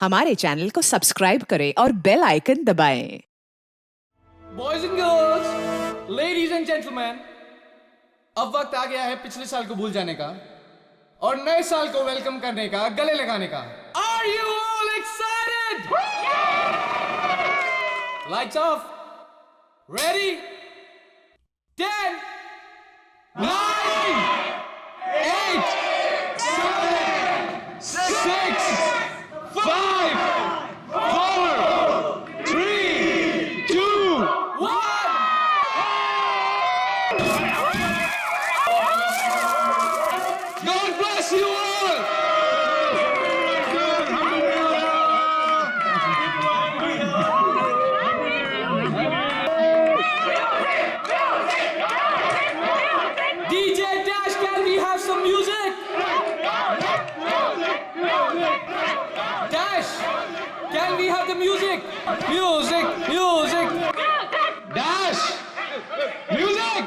हमारे चैनल को सब्सक्राइब करें और बेल आइकन दबाएं। Boys and girls, ladies and gentleman, अब वक्त आ गया है पिछले साल को भूल जाने का और नए साल को वेलकम करने का, गले लगाने का। Are you all excited? Lights off, ready, 10, 9, 8, 7, 6, 5, 4, 3, 2, 1. God bless you all. DJ Dash, can we have some music? Dash, can we have the music? Music, music. Dash, music.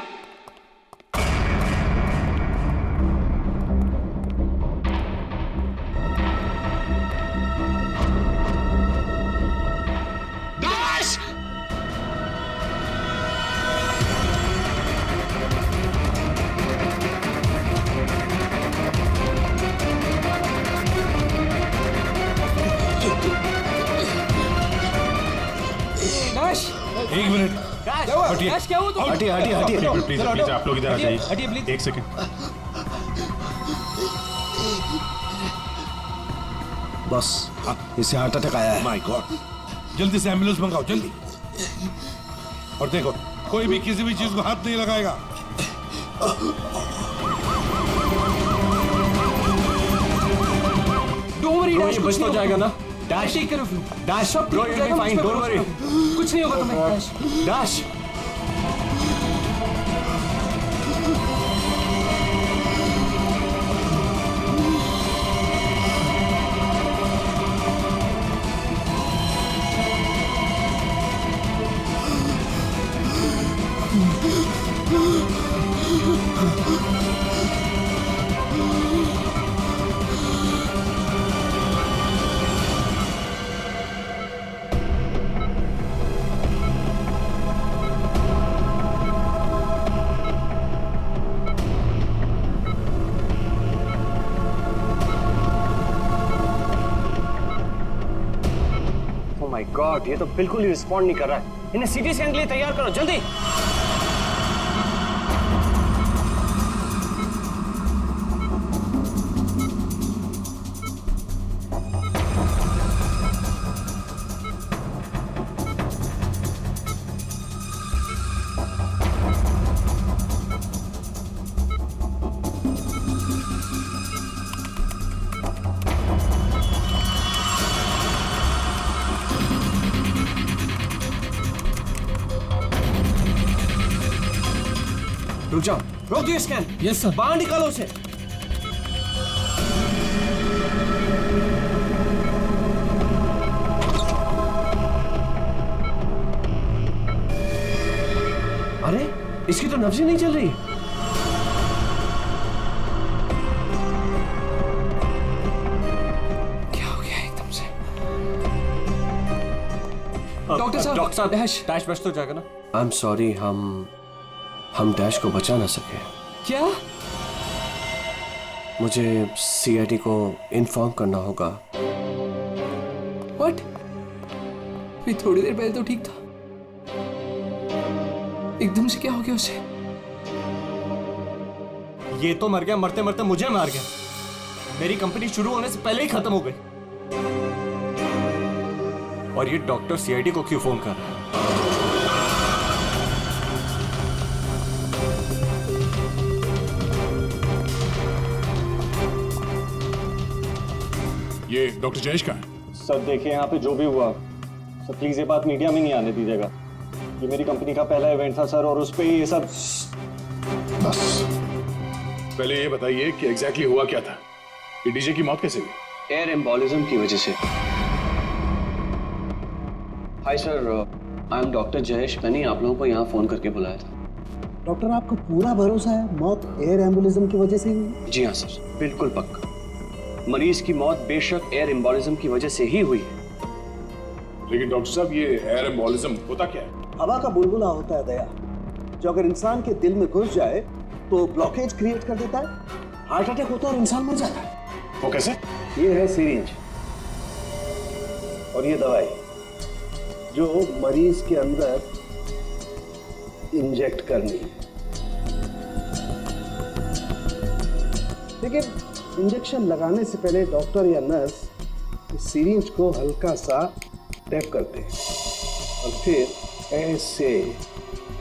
Dash. Dash. एक minute. हटिए। Dash, क्या हुआ तुम? हटिए हटिए हटिए चलो, please चलो, प्लीज आप लोग इधर आ हटिए, जाइए। हटिए, please। एक सेकंड। बस इसे हार्ट अटैक आया है। माय गॉड, जल्दी से एम्बुलेंस मंगाओ जल्दी। और देखो, कोई भी किसी भी चीज को हाथ नहीं लगाएगा। Don't worry, Dash, ये कुछ बच तो नहीं जाएगा होगा। ना? Dash, Take care of you. Dash, सब ठीक bro, हो you'll be जाएगा, fine, मुझ पे don't worry. भरोसा करो। कुछ नहीं होगा तुम्हें, Dash। Dash. Oh my God, ये तो बिल्कुल ही रिस्पॉन्ड नहीं कर रहा है। इन्हें सीटी स्कैन के लिए तैयार करो जल्दी। रुक जाओ, रोक दियो स्कैन। Yes, sir. बाहर निकालो उसे। अरे, इसकी तो नब्ज ही नहीं चल रही। क्या हो गया एकदम से? डॉक्टर साहब, डॉक्टर साहब, डैश। डैश बच तो जाएगा ना? आई एम सॉरी, हम डैश को बचा ना सके। क्या? मुझे सीआईडी को इन्फॉर्म करना होगा। What? अभी थोड़ी देर पहले तो ठीक था, एकदम से क्या हो गया उसे? ये तो मर गया, मरते मरते मुझे मार गया। मेरी कंपनी शुरू होने से पहले ही खत्म हो गई। और ये डॉक्टर सीआईडी को क्यों फोन कर रहा है? ये डॉक्टर जयेश का है। सर देखिए, यहाँ पे जो भी हुआ सर, प्लीज ये बात मीडिया में नहीं आने दीजिएगा। ये मेरी कंपनी का पहला इवेंट था सर, और उस पे ये सब। बस पहले ये बताइए कि एग्जैक्टली हुआ क्या था? ये डीजे की मौत कैसे हुई? एयर एम्बोलिज्म की वजह से। Hi sir, I am doctor Jayesh. मैंने आप लोगों को यहाँ फोन करके बुलाया था। डॉक्टर आपको पूरा भरोसा है मौत एयर एम्बुलिज्म की वजह से हुई? जी हाँ सर, बिल्कुल पक्का। मरीज की मौत बेशक एयर एम्बोलिज्म की वजह से ही हुई है। लेकिन डॉक्टर साहब, ये एयर एम्बोलिज्म होता क्या है? हवा का बुलबुला होता है दया, जो अगर इंसान के दिल में घुस जाए तो ब्लॉकेज क्रिएट कर देता है, हार्ट अटैक होता है और इंसान मर जाता है। वो कैसे? ये है सिरिंज और ये दवाई जो मरीज के अंदर इंजेक्ट करनी है। लेकिन इंजेक्शन लगाने से पहले डॉक्टर या नर्स इस सिरिंज को हल्का सा टैप करते हैं और फिर ऐसे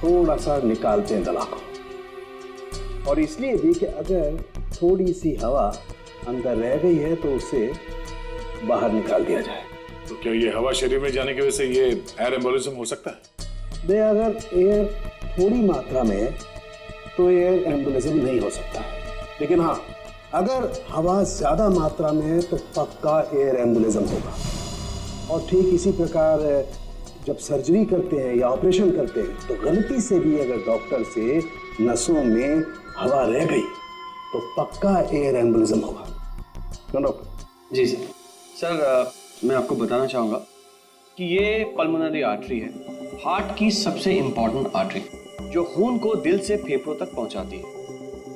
थोड़ा सा निकालते हैं दवा को। और इसलिए भी कि अगर थोड़ी सी हवा अंदर रह गई है तो उसे बाहर निकाल दिया जाए। तो क्या ये हवा शरीर में जाने की वजह से ये एयर एम्बोलिज्म हो सकता है? दे अगर एयर थोड़ी मात्रा में है तो एयर एम्बुलिज्म नहीं हो सकता है, लेकिन हाँ अगर हवा ज्यादा मात्रा में है तो पक्का एयर एम्बुलिज्म होगा। और ठीक इसी प्रकार जब सर्जरी करते हैं या ऑपरेशन करते हैं तो गलती से भी अगर डॉक्टर से नसों में हवा रह गई तो पक्का एयर एम्बुलिज्म होगा। क्यों डॉक्टर? जी सर। सर मैं आपको बताना चाहूँगा कि ये पल्मोनरी आर्टरी है, हार्ट की सबसे इम्पॉर्टेंट आर्टरी जो खून को दिल से फेफड़ों तक पहुँचाती है।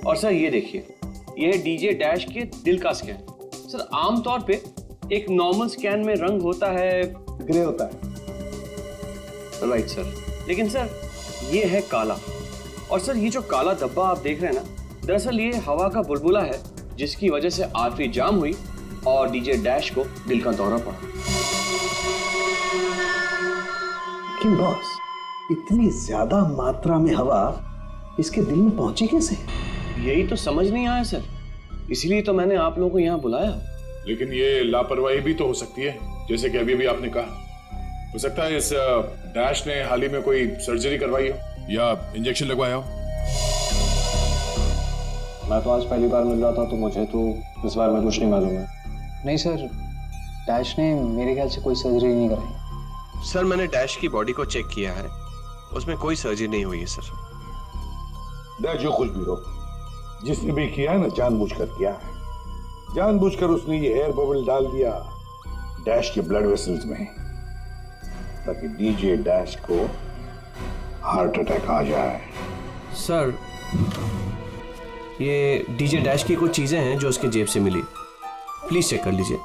और सर ये देखिए, ये है डीजे डैश के दिल का स्कैन। सर आमतौर पे एक नॉर्मल स्कैन में रंग होता है, ग्रे होता है। राइट सर, लेकिन सर ये है काला। और सर ये जो काला धब्बा आप देख रहे हैं ना, दरअसल ये हवा का बुलबुला है जिसकी वजह से आर्टरी जाम हुई और डीजे डैश को दिल का दौरा पड़ा। लेकिन बॉस, इतनी ज्यादा मात्रा में हवा इसके दिल में पहुंची कैसे? यही तो समझ नहीं आया सर, इसलिए तो मैंने आप लोगों को यहाँ बुलाया। लेकिन ये लापरवाही भी तो हो सकती है, जैसे कि अभी अभी आपने कहा। हो सकता है इस डैश ने हाल ही में कोई सर्जरी करवाई हो या इंजेक्शन लगवाया हो। मैं तो आज पहली बार मिल रहा था तो मुझे तो इस बारे में कुछ नहीं मालूम है। नहीं सर, डैश ने मेरे ख्याल से कोई सर्जरी नहीं कराई। सर मैंने डैश की बॉडी को चेक किया है, उसमें कोई सर्जरी नहीं हुई है सर। डैश जो कुछ भी हो, जिसने भी किया है ना जानबूझकर किया है। जानबूझकर उसने ये एयर बबल डाल दिया डैश के ब्लड वेसल्स में ताकि डीजे डैश को हार्ट अटैक आ जाए। सर ये डीजे डैश की कुछ चीजें हैं जो उसके जेब से मिली, प्लीज चेक कर लीजिए।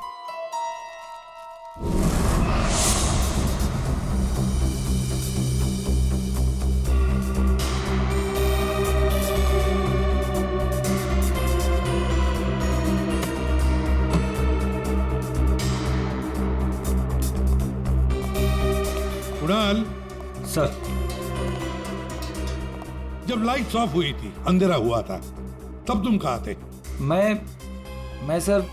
कुणाल, सर जब लाइट्स ऑफ हुई थी, अंधेरा हुआ था, तब तुम कहाँ थे? मैं सर,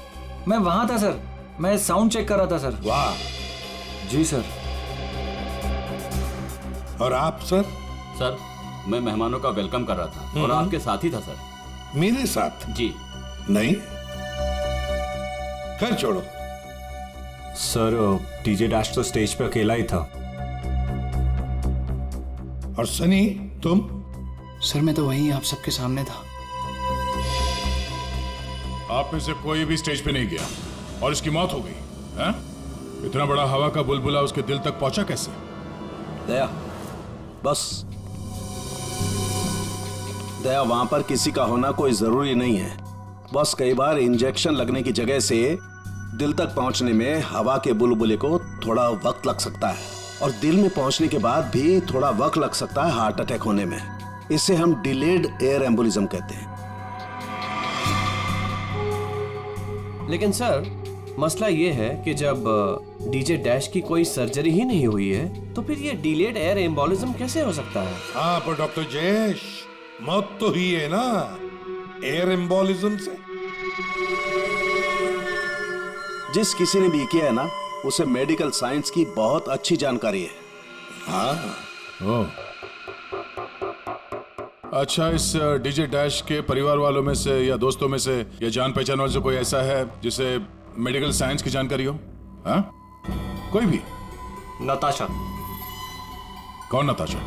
मैं वहां था सर, मैं साउंड चेक कर रहा था सर। वाह। जी सर। और आप सर? सर मैं मेहमानों का वेलकम कर रहा था और आपके साथ ही था सर। मेरे साथ? जी नहीं, खैर छोड़ो। सर डीजे डैश तो स्टेज पे अकेला ही था। और सनी तुम? सर मैं तो वहीं आप सबके सामने था। आप में से कोई भी स्टेज पे नहीं गया और इसकी मौत हो गई है? इतना बड़ा हवा का बुलबुला उसके दिल तक पहुंचा कैसे? दया, बस दया, वहां पर किसी का होना कोई जरूरी नहीं है। बस कई बार इंजेक्शन लगने की जगह से दिल तक पहुंचने में हवा के बुलबुले को थोड़ा वक्त लग सकता है और दिल में पहुंचने के बाद भी थोड़ा वक्त लग सकता है हार्ट अटैक होने में। इसे हम डिलेड एयर एम्बोलिज्म कहते हैं। लेकिन सर मसला ये है कि जब डीजे डैश की कोई सर्जरी ही नहीं हुई है तो फिर ये डिलेड एयर एम्बोलिज्म कैसे हो सकता है? हाँ पर डॉक्टर जयेश, मौत तो ही है ना एयर एम्बोलिज्म से। जिस किसी ने भी किया है ना, उसे मेडिकल साइंस की बहुत अच्छी जानकारी है। हाँ। ओह, अच्छा, इस डीजे डैश के परिवार वालों में से या दोस्तों में से या जान पहचान वाले से कोई ऐसा है जिसे मेडिकल साइंस की जानकारी हो? हाँ, कोई भी? नताशा। कौन नताशा?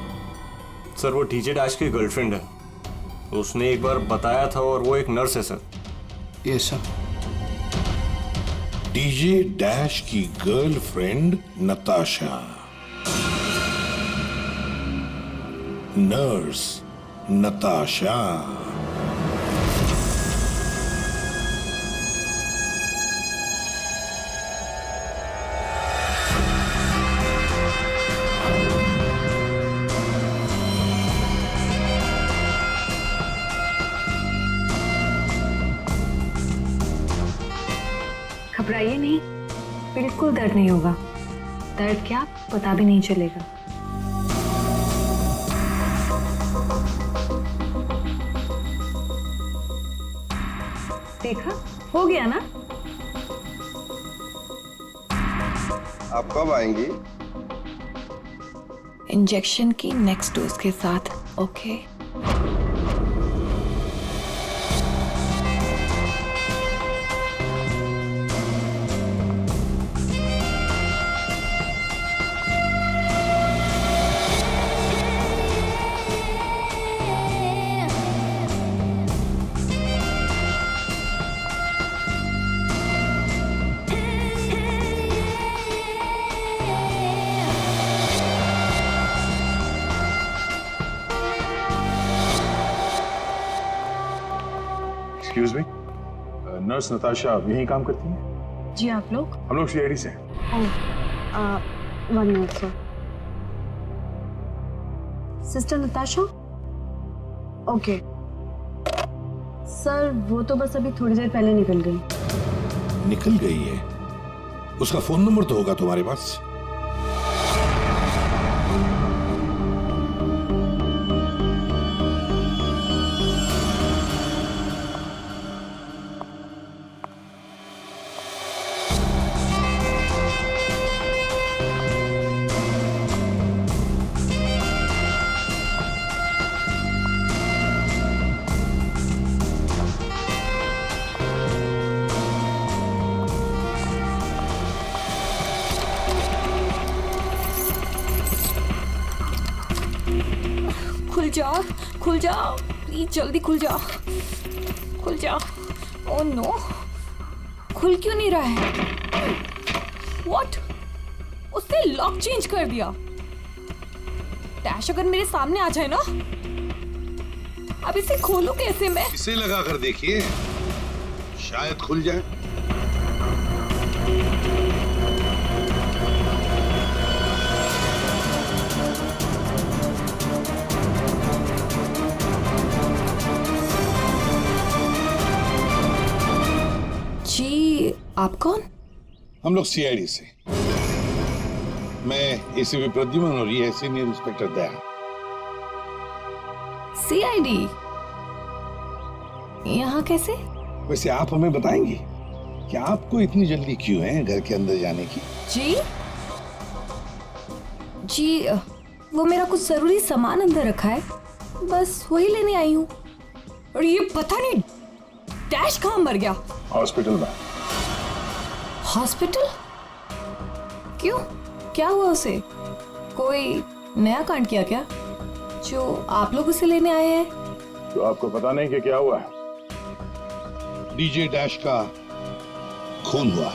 सर वो डीजे डैश की गर्लफ्रेंड है, उसने एक बार बताया था और वो एक नर्स है sir. Yes sir. DJ dash की गर्लफ्रेंड नताशा, नर्स नताशा। घबराइए नहीं, बिल्कुल दर्द नहीं होगा। दर्द क्या पता भी नहीं चलेगा। देखा, हो गया ना। आप कब आएंगी? इंजेक्शन की नेक्स्ट डोज के साथ। Okay. Excuse me, nurse Natasha यहीं काम करती है? जी, आप लोग? हम लोग सीआईडी से हैं। 1 minute sir. Sister Natasha? Okay sir, वो तो बस अभी थोड़ी देर पहले निकल गई। निकल गई है? उसका फोन नंबर तो होगा तुम्हारे पास? खुल जाओ प्लीज, जल्दी खुल जाओ, खुल जाओ। ओह नो, खुल क्यों नहीं रहा है? व्हाट? उसने लॉक चेंज कर दिया। डैश अगर मेरे सामने आ जाए ना, अब इसे खोलूं कैसे मैं? इसे लगा कर देखिए, शायद खुल जाए। जी, आप कौन? हम लोग सीआईडी से। मैं एसीपी प्रद्युमन और ये है सीनियर इंस्पेक्टर दया। सीआईडी यहाँ कैसे? वैसे आप हमें बताएंगी कि आपको इतनी जल्दी क्यों है घर के अंदर जाने की? जी, वो मेरा कुछ जरूरी सामान अंदर रखा है, बस वही लेने आई हूँ। और ये पता नहीं डैश कहाँ मर गया? हॉस्पिटल में। हॉस्पिटल? क्यों, क्या हुआ उसे? कोई नया कांड किया क्या जो आप लोग उसे लेने आए हैं? तो आपको पता नहीं कि क्या हुआ है? डीजे डैश का खून हुआ।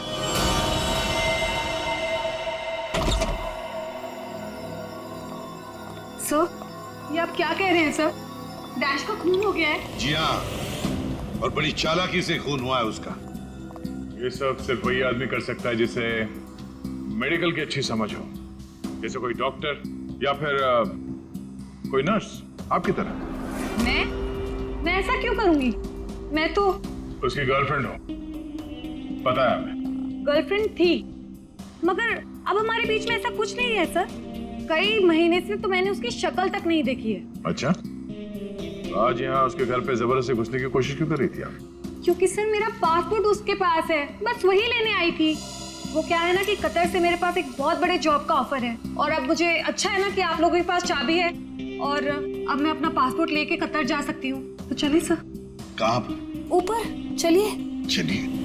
सर, ये आप क्या कह रहे हैं सर? डैश का खून हो गया है? जी हाँ, और बड़ी चालाकी से खून हुआ है उसका। ये सब सिर्फ वही आदमी कर सकता है जिसे मेडिकल की अच्छी समझ हो, जैसे कोई डॉक्टर या फिर कोई नर्स आपकी तरह। मैं ऐसा क्यों करूंगी? मैं तो उसकी गर्लफ्रेंड हो, पता है हमें। गर्लफ्रेंड थी, मगर अब हमारे बीच में ऐसा कुछ नहीं है सर। कई महीने से तो मैंने उसकी शक्ल तक नहीं देखी है। अच्छा, आज यहाँ उसके घर पे जबरदस्ती घुसने की कोशिश क्यों कर रही थी आप? क्योंकि सर मेरा पासपोर्ट उसके पास है, बस वही लेने आई थी। वो क्या है ना कि कतर से मेरे पास एक बहुत बड़े जॉब का ऑफर है, और अब मुझे अच्छा है ना कि आप लोगों के पास चाबी है, और अब मैं अपना पासपोर्ट लेके कतर जा सकती हूँ। तो चलिए सर। कहाँ? ऊपर चलिए। चलिए।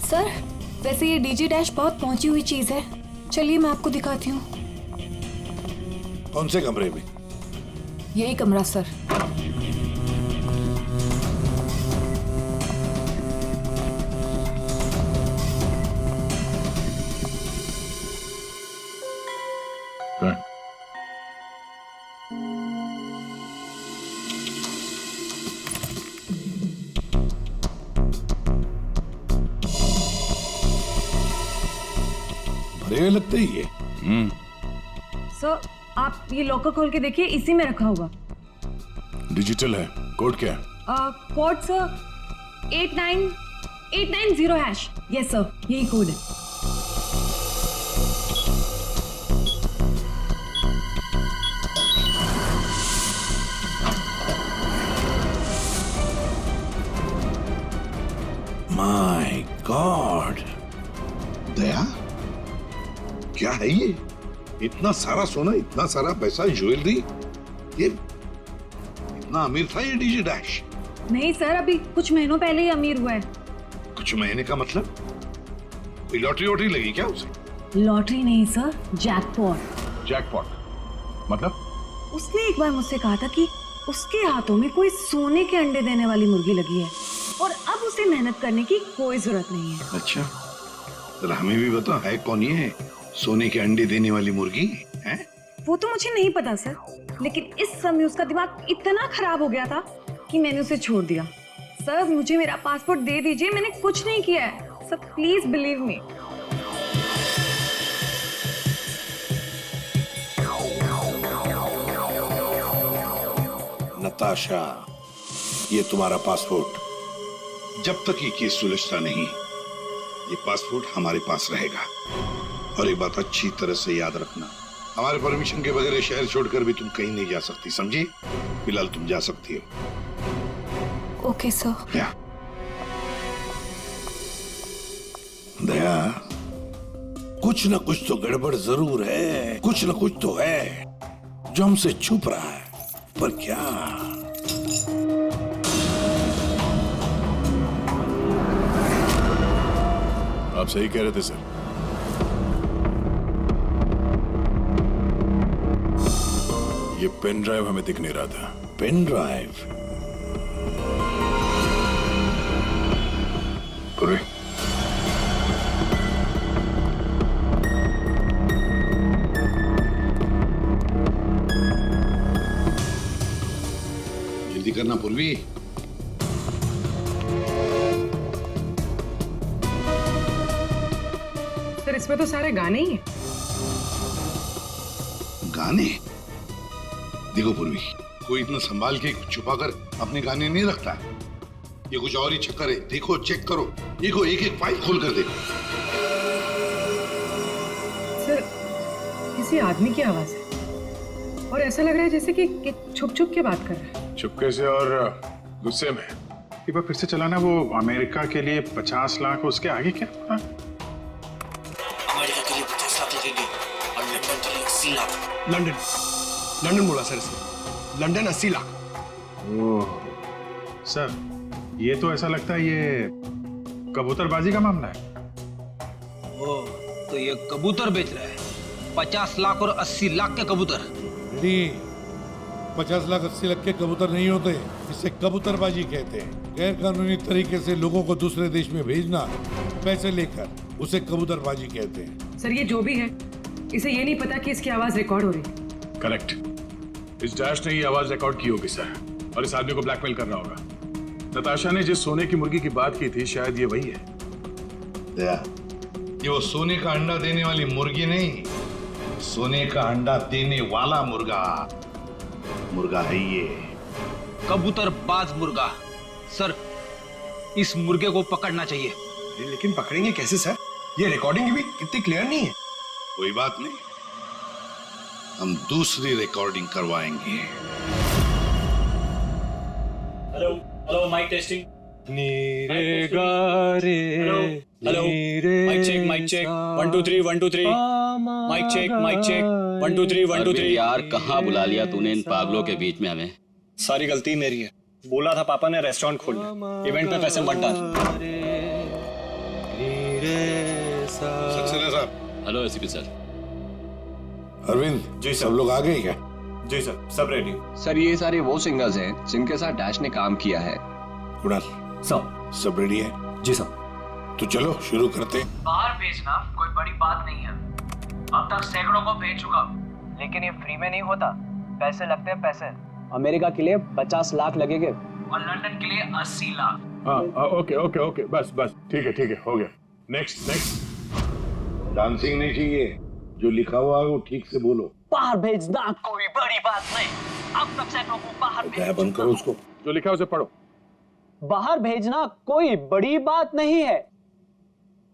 सर, वैसे ये डीजे डैश बहुत पहुंची हुई चीज है, चलिए मैं आपको दिखाती हूँ। कौन से कमरे में? यही कमरा सर। भरे हुए लगते ही ये। सर आप ये लॉकर खोल के देखिए, इसी में रखा होगा। डिजिटल है, कोड क्या है? Code sir 89890#। यस सर, यही कोड है। माय गॉड, दया क्या है ये? इतना सारा सोना, इतना सारा पैसा, ज्वेलरी, ये इतना अमीर था ये डीजे डैश? नहीं सर, अभी कुछ महीनों पहले ही अमीर हुआ है। कुछ महीने का मतलब? कोई लॉटरी वॉटरी लगी क्या उसे? लॉटरी नहीं सर, जैकपॉट। जैकपॉट मतलब? उसने एक बार मुझसे कहा था कि उसके हाथों में कोई सोने के अंडे देने वाली मुर्गी लगी है और अब उसे मेहनत करने की कोई जरूरत नहीं है। अच्छा, जरा हमें भी बता, है कौन ये सोने के अंडे देने वाली मुर्गी है? वो तो मुझे नहीं पता सर, लेकिन इस समय उसका दिमाग इतना खराब हो गया था कि मैंने उसे छोड़ दिया। सर मुझे मेरा पासपोर्ट दे दीजिए, मैंने कुछ नहीं किया है sir, please believe me. Natasha, ये तुम्हारा पासपोर्ट, जब तक ये केस सुलझता नहीं, ये पासपोर्ट हमारे पास रहेगा। और एक बात अच्छी तरह से याद रखना, हमारे परमिशन के बगैर शहर छोड़कर भी तुम कहीं नहीं जा सकती, समझी? फिलहाल तुम जा सकती हो। Okay sir. दया, कुछ ना कुछ तो गड़बड़ जरूर है, कुछ ना कुछ तो है जो हमसे छुप रहा है, पर क्या? आप सही कह रहे थे सर। ये पेन ड्राइव हमें दिख नहीं रहा था। Pen drive? पूरे जल्दी करना पूर्वी। सर इसमें तो सारे गाने ही हैं। गाने? देखो पूर्वी, कोई इतना संभाल के छुपा कर अपने गाने नहीं रखता है। ये कुछ और ही चक्कर है। देखो, चेक करो, देखो, एक एक फाइल खोल कर देखो। सर किसी आदमी की आवाज है और ऐसा लग रहा है जैसे कि छुप छुप के बात कर रहा है। चुपके से और गुस्से में। एक बार फिर से चलाना, वो अमेरिका के लिए 50 लाख, उसके आगे क्या? हाँ? अमेरिका के लिए 50 लाख लगेंगे और लंदन के लिए 80 लाख। लंदन बोला सर इसने, लंदन 80 लाख। ओह सर, ये तो ऐसा लगता है ये कबूतरबाजी का मामला है। ओह, तो ये कबूतर बेच रहा है। 50 लाख और 80 लाख के कबूतर। 50 लाख 80 लाख के कबूतर नहीं होते, इसे कबूतरबाजी कहते हैं। गैर कानूनी तरीके से लोगों को दूसरे देश में भेजना पैसे लेकर, उसे कबूतरबाजी कहते हैं। सर ये जो भी है, इसे ये नहीं पता कि इसकी आवाज रिकॉर्ड हो रही है। करेक्ट, इस डैश ने ये आवाज रिकॉर्ड की होगी सर, और इस आदमी को ब्लैकमेल कर रहा होगा। नताशा ने जिस सोने की मुर्गी की बात की थी, शायद ये वही है। दया, ये वो सोने का अंडा देने वाली मुर्गी नहीं, सोने का अंडा देने वाला मुर्गा है ये। कबूतरबाज मुर्गा। सर इस मुर्गे को पकड़ना चाहिए। लेकिन पकड़ेंगे कैसे सर? ये रिकॉर्डिंग भी कितनी क्लियर नहीं है। कोई बात नहीं, हम दूसरी रिकॉर्डिंग करवाएंगे। Hello hello, mic testing. नीरे गारे, hello, mic check, mic check, 1 2 3 1 2 3, mic check, mic check, 1 2 3 1 2 3। यार कहाँ बुला लिया तूने इन पागलों के बीच में हमें? सारी गलती मेरी है। बोला था पापा ने रेस्टोरेंट खोलना, इवेंट पे पैसे मत डाल। सक्सेना साहब। Hello ACP sir. Arvind ji, सब लोग आ गए क्या? जी सर, सब रेडी। सर ये सारे वो सिंगर्स हैं जिनके साथ डैश ने काम किया है। कुणाल सर। सब रेडी है? जी सर। तो चलो शुरू करते हैं। बाहर भेजना कोई बड़ी बात नहीं है। अब तक सैकड़ों को भेज चुका, लेकिन ये फ्री में नहीं होता, पैसे लगते हैं पैसे। अमेरिका के लिए 50 लाख लगेंगे और लंदन के लिए 80 लाख। हाँ ओके ओके ओके, बस बस ठीक है हो गया। Next next. डांसिंग नहीं चाहिए, जो लिखा हुआ है वो ठीक से बोलो। बाहर भेजना कोई बड़ी बात नहीं, अब तक सैकड़ों को बाहर क्या बंद करो उसको। जो लिखा है उसे पढ़ो। बाहर भेजना कोई बड़ी बात नहीं है,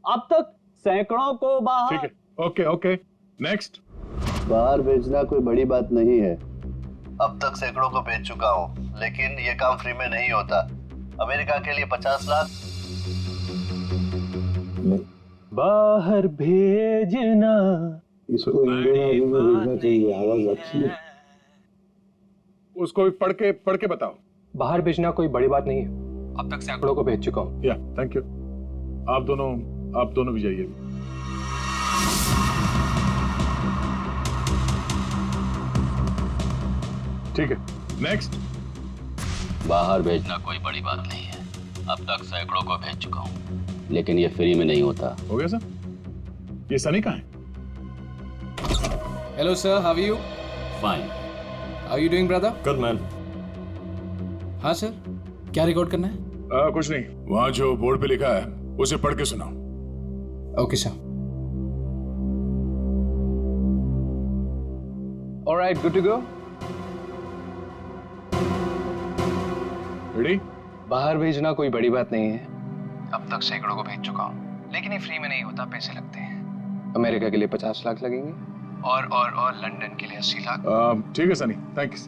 अब तक सैकड़ों को बाहर। ठीक है ओके ओके नेक्स्ट। बाहर भेजना कोई बड़ी बात नहीं है, अब तक सैकड़ों को भेज चुका हूँ, लेकिन ये काम फ्री में नहीं होता। अमेरिका के लिए 50 लाख। बाहर भेजना। इसको इंडियन में भेजना चाहिए, आवाज अच्छी है। उसको भी पढ़ के बताओ। बाहर भेजना कोई बड़ी बात नहीं है, अब तक सैकड़ों को भेज चुका हूँ। या थैंक यू। आप दोनों भी जाइए। ठीक है नेक्स्ट। बाहर भेजना कोई बड़ी बात नहीं है, अब तक सैकड़ों को भेज चुका हूँ, लेकिन ये फ्री में नहीं होता। हो गया सर? ये सनी कहाँ है? Hello sir, how are you? Fine. How are you doing brother? Good man. हाँ सर, क्या रिकॉर्ड करना है? कुछ नहीं, वहाँ जो बोर्ड पे लिखा है उसे पढ़ के सुनाओ। Okay sir. All right, good to go. Ready? बाहर भेजना कोई बड़ी बात नहीं है, अब तक सैकड़ों को भेज चुका हूँ, लेकिन ये फ्री में नहीं होता, पैसे लगते हैं। अमेरिका के लिए 50 लाख लगेंगे और लंदन के लिए 80 लाख। ठीक है सनी, थैंक्स।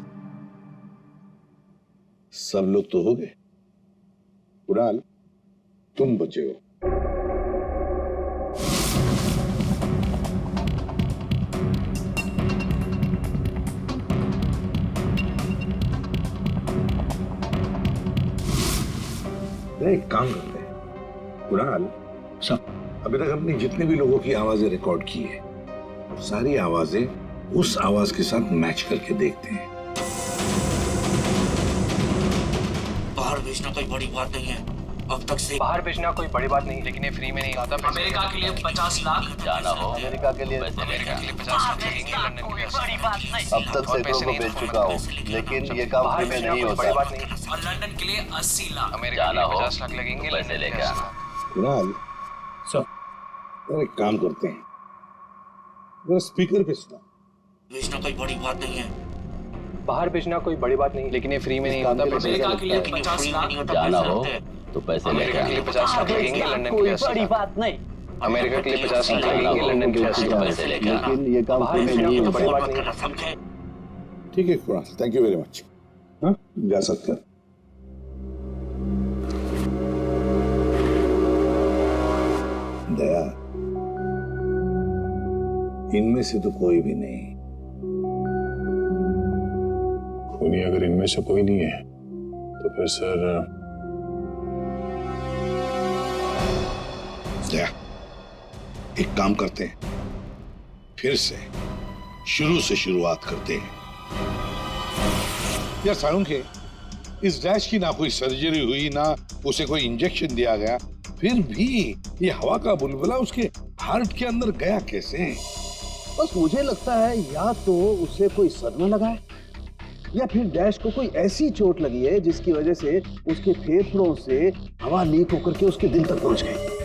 सब लोग तो हो गए। कुणाल तुम बचे हो। एक काम करते हैं कुणाल, सब अभी तक हमने जितने भी लोगों की आवाजें रिकॉर्ड की है, सारी आवाजें उस आवाज के साथ मैच करके देखते हैं। बाहर भेजना कोई बड़ी बात नहीं है, अब तक से। बाहर भेजना कोई बड़ी बात नहीं, लेकिन ये फ्री में नहीं आता। अमेरिका के लिए 50 लाख जाना हो अमेरिका के लिए 50 लाख लगेंगे, लंदन के लिए 80 लाख। अब तक सैकड़ों को भेज चुका हूँ, लेकिन ये काम फ्री में नहीं होता। और लंदन के लिए 80 लाख। अमेरिका के लिए 50 लाख लगेंगे, पैसे लेके आना। कुणाल सर एक काम करते हैं, जरा स्पीकर पे सुना। भेजना कोई बड़ी बात नहीं है, बाहर भेजना कोई बड़ी बात नहीं, लेकिन ये फ्री में नहीं होता। अमेरिका के लिए 50 लाख। जाना हो तो पैसे लेके अमेरिका के लिए आना। 50 लाख लगेंगे, लंदन के लिए 80 लाख। बात नहीं। अमेरिका के लिए 50 लाख लगेंगे, लंदन के लिए 80 लाख। पैसे लेके आना। लेकिन ये काम फ्री में नहीं होता। समझे? ठीक है Kunal, thank you very much. हाँ जा सकते हैं। दया, इनमें से तो कोई भी नहीं। नहीं, अगर इनमें से कोई नहीं है तो फिर सर दया, एक काम करते हैं, फिर से शुरू से शुरुआत करते हैं। यार सालुंखे, इस डैश की ना कोई सर्जरी हुई, ना उसे कोई इंजेक्शन दिया गया, फिर भी ये हवा का बुलबुला उसके हार्ट के अंदर गया कैसे? बस मुझे लगता है या तो उसे कोई सदमा लगा है, या फिर डैश को कोई ऐसी चोट लगी है जिसकी वजह से उसके फेफड़ों से हवा लीक होकर के उसके दिल तक पहुंच गई।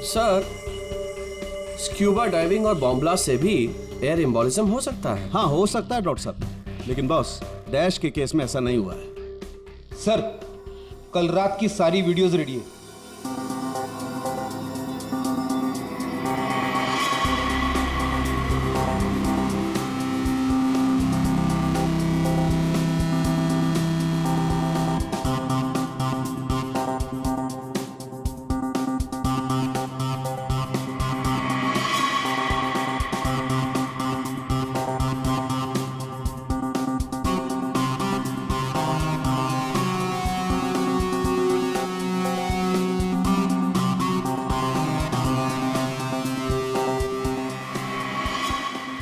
सर, स्क्यूबा डाइविंग और बॉम्ब ब्लास्ट से भी एयर एम्बोलिज्म हो सकता है। हाँ हो सकता है डॉक्टर साहब, लेकिन बॉस डैश के केस में ऐसा नहीं हुआ है। सर कल रात की सारी वीडियोस रेडी है।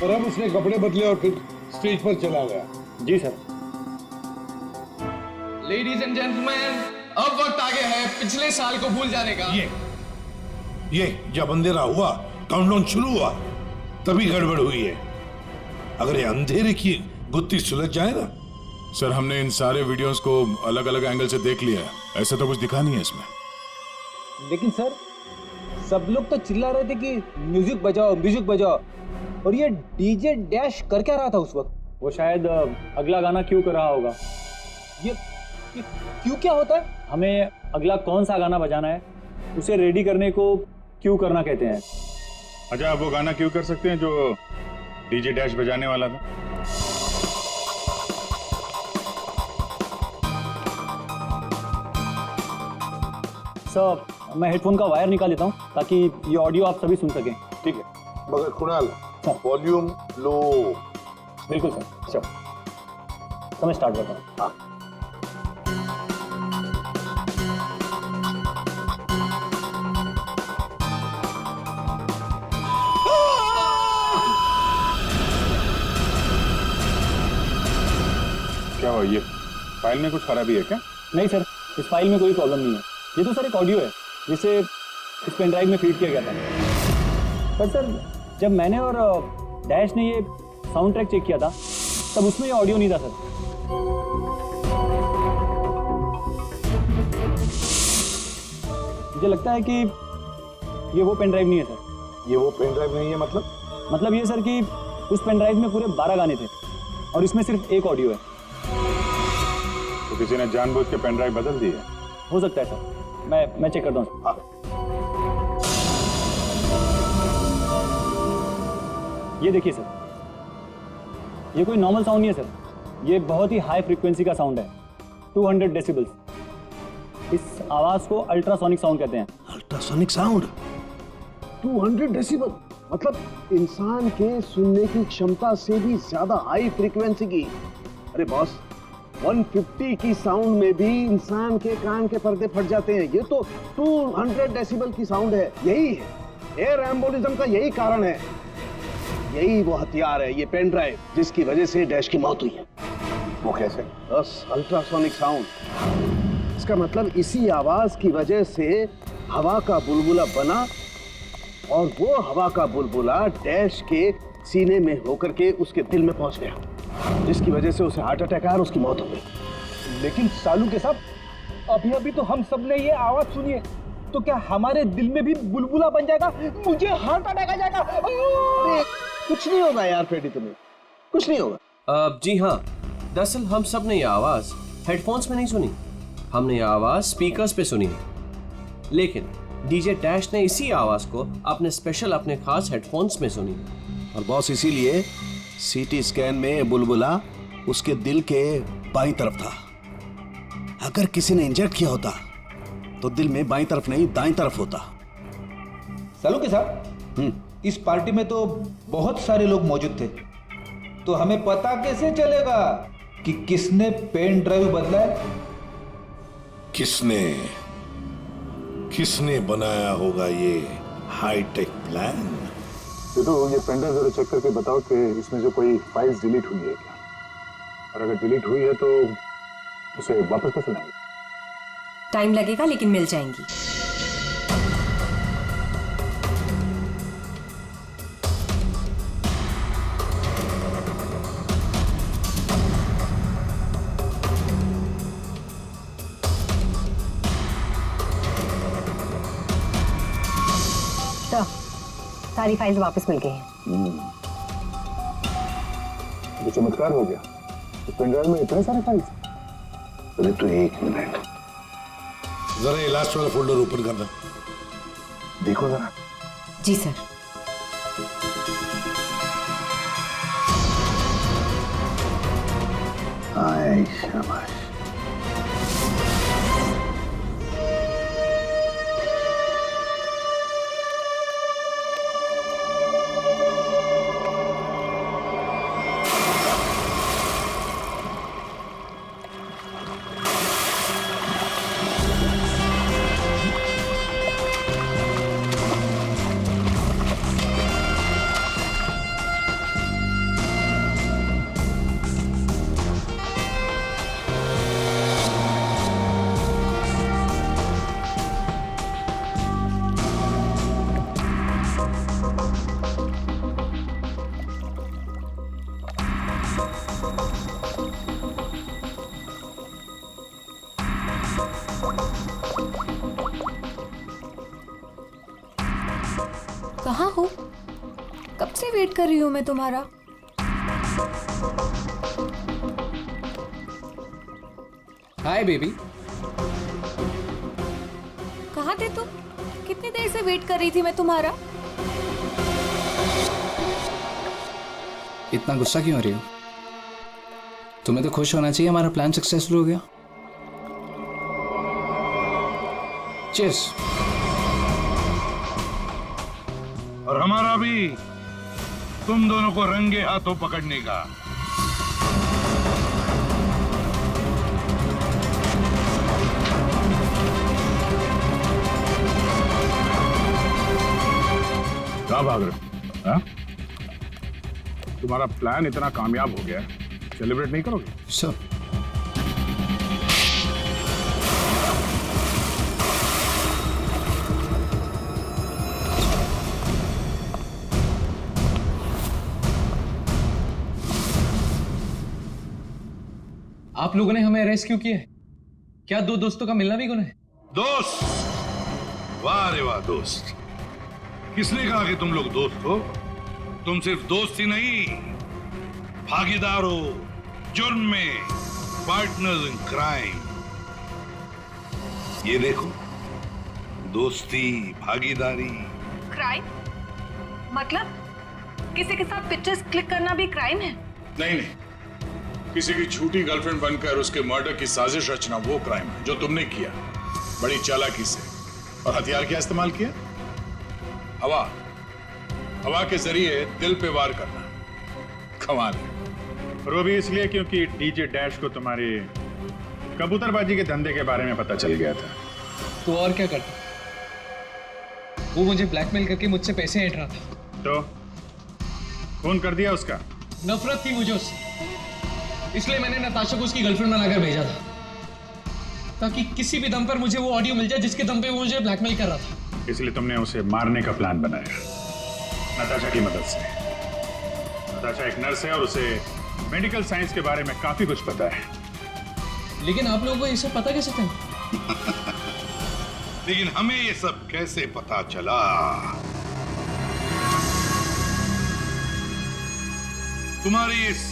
और अब उसने कपड़े बदले और फिर स्टेज पर चला गया। जी सर। लेडीज एंड जेंटलमैन, अब वक्त आ गया है पिछले साल को भूल जाने का। ये जब अंधेरा हुआ, काउंटडाउन शुरू हुआ, तभी गड़बड़ हुई है। अगर ये अंधेरे की गुत्थी सुलझ जाए ना। सर, हमने इन सारे वीडियोस को अलग अलग एंगल से देख लिया है, ऐसा तो कुछ दिखा नहीं है इसमें। लेकिन सर, सब लोग तो चिल्ला रहे थे कि म्यूजिक बजाओ, म्यूजिक बजाओ, और ये डीजे डैश कर क्या रहा था उस वक्त? वो शायद अगला गाना क्यों कर रहा होगा। ये क्यों क्या होता है? हमें अगला कौन सा गाना बजाना है, उसे रेडी करने को क्यों करना कहते हैं। अच्छा, आप वो गाना क्यों कर सकते हैं जो डीजे डैश बजाने वाला था? सर, मैं हेडफोन का वायर निकाल लेता हूँ ताकि ये ऑडियो आप सभी सुन सकें। ठीक है, मगर कुणाल, वॉल्यूम लो। बिल्कुल सर। चलो, समय स्टार्ट करता हूँ। हाँ। क्या हुआ? ये फाइल में कुछ खराबी है क्या? नहीं सर, इस फाइल में कोई प्रॉब्लम नहीं है। ये तो सर एक ऑडियो है जिसे इस पेन ड्राइव में फीड किया गया था। पर सर, जब मैंने और डैश ने ये साउंड ट्रैक चेक किया था, तब उसमें ये ऑडियो नहीं था सर। मुझे लगता है कि ये वो पेन ड्राइव नहीं है सर। ये वो पेन ड्राइव नहीं है मतलब ये सर कि उस पेन ड्राइव में पूरे 12 गाने थे और इसमें सिर्फ एक ऑडियो है। तो किसी ने जानबूझ के पेन ड्राइव बदल दी है? हो सकता है सर, मैं चेक करता हूँ। हाँ। ये देखिए सर, ये कोई नॉर्मल साउंड नहीं है सर, ये बहुत ही हाई फ्रीक्वेंसी का साउंड है, 200 डेसिबल्स। इस आवाज को अल्ट्रासोनिक साउंड कहते हैं। अल्ट्रासोनिक साउंड 200 डेसिबल, मतलब इंसान के सुनने की क्षमता से भी ज्यादा हाई फ्रीक्वेंसी की। अरे बॉस, 150 की साउंड में भी इंसान के कान के पर्दे फट जाते हैं। ये तो 200 डेसिबल की साउंड है। यही है एयर एम्बोलिज्म का, यही कारण है, यही वो हथियार है, ये पेन ड्राइव जिसकी वजह से डैश की मौत हुई है। वो कैसे? बस अल्ट्रासोनिक साउंड। इसका मतलब इसी आवाज की वजह से हवा का बुलबुला बना और वो हवा का बुलबुला डैश के सीने में होकर के उसके दिल में पहुंच गया, जिसकी वजह से उसे हार्ट अटैक आया और उसकी मौत हो गई। लेकिन सालू के साथ, अभी तो हम सब ने ये आवाज सुनी है, तो क्या हमारे दिल में भी बुलबुला बन जाएगा? मुझे हार्ट अटैक आ जाएगा। अरे कुछ नहीं होगा यार फ्रेडी, तुम्हें कुछ नहीं होगा। जी हाँ, दरअसल हम सब ने ये आवाज हेडफोन्स में नहीं सुनी, हमने ये आवाज स्पीकर्स पे सुनी है। लेकिन डीजे डैश ने इसी आवाज को अपने खास हेडफोन्स में सुनी। और बॉस, इसीलिए सीटी स्कैन में बुलबुला उसके दिल के बाईं तरफ था। अगर किसी ने इंजेक्ट किया होता तो दिल में बाईं तरफ नहीं दाईं तरफ होता। सालू के साथ इस पार्टी में तो बहुत सारे लोग मौजूद थे, तो हमें पता कैसे चलेगा कि किसने पेन ड्राइव बदला है? किसने बनाया होगा ये हाईटेक प्लान? ये पेन ड्राइव जरा चेक करके बताओ कि इसमें से कोई फाइल्स डिलीट हुई है क्या, और अगर डिलीट हुई है तो उसे वापस कैसे लाएंगे? टाइम लगेगा लेकिन मिल जाएंगी। सारी फाइल्स वापस मिल गई हैं। ये चमत्कार हो गया, इस पेन ड्राइव में इतने सारे फाइल्स। अरे तो एक मिनट, जरा ये लास्ट वाला फोल्डर ओपन करना। देखो जरा। जी सर। हाय शाबाश। कहाँ हो? कब से वेट कर रही हूँ मैं तुम्हारा। Hi baby. कहाँ थे तुम? कितनी देर से वेट कर रही थी मैं तुम्हारा। इतना गुस्सा क्यों हो रही हो? तुम्हें तो खुश होना चाहिए, हमारा प्लान सक्सेसफुल हो गया। चीयर्स। और हमारा भी तुम दोनों को रंगे हाथों पकड़ने का। कहाँ भाग रहे हो? हाँ? तुम्हारा प्लान इतना कामयाब हो गया, सेलिब्रेट नहीं करोगे? सर आप लोगों ने हमें अरेस्ट क्यों किया है? क्या दो दोस्तों का मिलना भी गुनाह है? दोस्त? वाह रे वाह दोस्त। किसने कहा कि तुम लोग दोस्त हो? तुम सिर्फ दोस्त ही नहीं, भागीदार हो जुर्म में, पार्टनर्स इन क्राइम। ये देखो, दोस्ती, भागीदारी। क्राइम मतलब किसी के साथ पिक्चर्स क्लिक करना भी क्राइम है? नहीं नहीं, किसी की झूठी गर्लफ्रेंड बनकर उसके मर्डर की साजिश रचना वो क्राइम है जो तुमने किया, बड़ी चालाकी से। और हथियार क्या इस्तेमाल किया? हवा। हवा के जरिए दिल पे वार करना। कमाल है। और वो भी इसलिए क्योंकि डीजे डैश को तुम्हारी कबूतरबाजी के धंधे के बारे में पता चल गया था। तो और क्या करता? वो मुझे ब्लैकमेल करके मुझसे पैसे ऐंठ रहा था। तो फोन कर दिया उसका? नफरत थी मुझे उससे, इसलिए मैंने नताशा को उसकी गर्लफ्रेंड बनाकर भेजा था, ताकि किसी भी दम पर मुझे वो ऑडियो मिल जाए जिसके दम पे वो मुझे ब्लैकमेल कर रहा था। इसलिए तुमने उसे मारने का प्लान बनाया नताशा की मदद से। नताशा एक नर्स है और उसे मेडिकल साइंस के बारे में काफी कुछ पता है। लेकिन आप लोगों को ये सब पता कैसे था? लेकिन हमें ये सब कैसे पता चला? तुम्हारी इस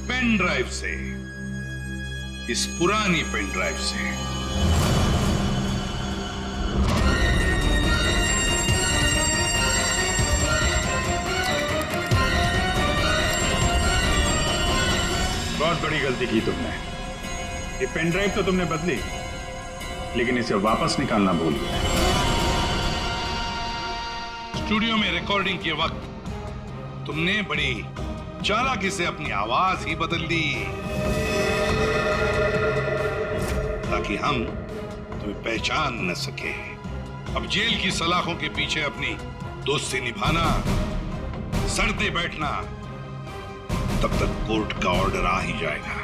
पेन ड्राइव से, इस पुरानी पेन ड्राइव से। बहुत बड़ी गलती की तुमने। ये पेन ड्राइव तो तुमने बदली, लेकिन इसे वापस निकालना भूल गए। स्टूडियो में रिकॉर्डिंग के वक्त तुमने बड़ी चालाकी से अपनी आवाज ही बदल दी, ताकि हम तुम्हें पहचान न सके। अब जेल की सलाखों के पीछे अपनी दोस्ती निभाना, सड़ते बैठना, तब तक कोर्ट का ऑर्डर आ ही जाएगा।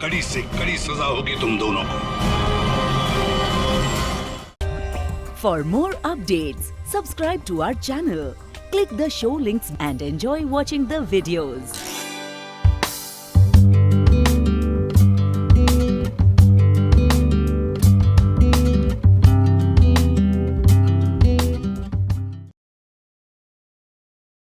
कड़ी से कड़ी सजा होगी तुम दोनों को। For more updates, subscribe to our channel, click the show links and enjoy watching the videos.